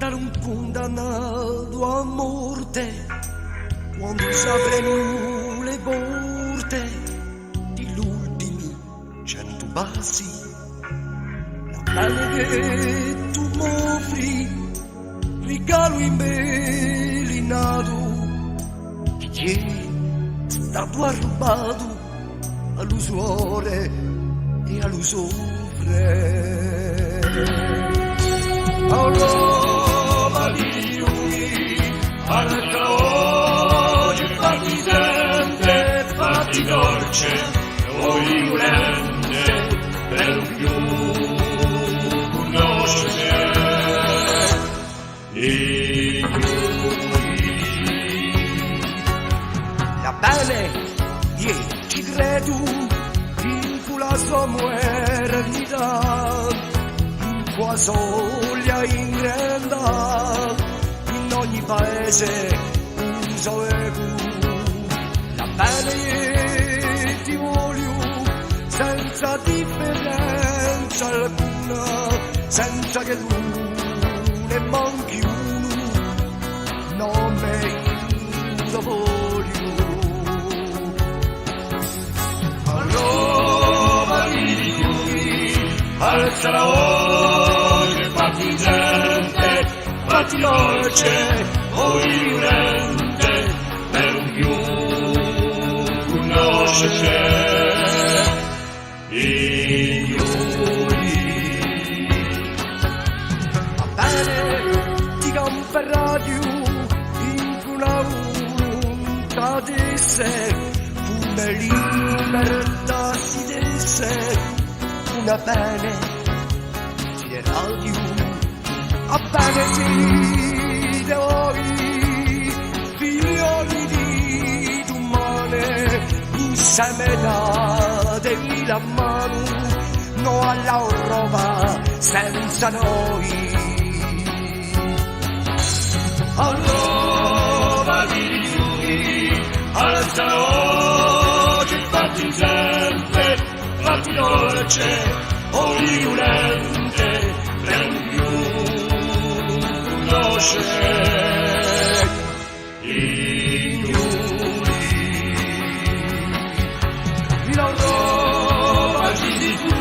per un condannato a morte, quando s'aprono le porte di l'ultimi 100 passi, la pelle che tu m'offri, regalo imbellinato, che è stato arrubato all'usuore e all'usufre. Allora di lui, alla oggi fatti sempre, fatti dolce, o violente, per un più conoscere. E la bene, ci credo, vincula sua eternità. Qua soglia in granda, in ogni paese un sole la bene ti voglio, senza differenza alcuna, senza che tu ne manchi uno, non me lo voglio. Allora alza la voce, fatti gente, fatti dolce, o violente, per un più conoscere i va bene, ti campa radio, in una volontà di sé, una libertà si desse, una bene di radio, a bene si voi, figlioli di umane, insieme datevi la mano, no alla Europa senza noi. Allora di lui, alza oggi fatti sempre, fatti dolce, o violente, per un più conoscere ignori. L'Europa di tu,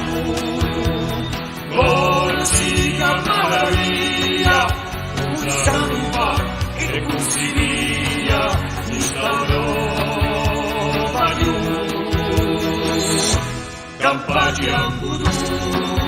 Corsica, Maraviglia, un samba e così via, instaurò Campagna Voodoo.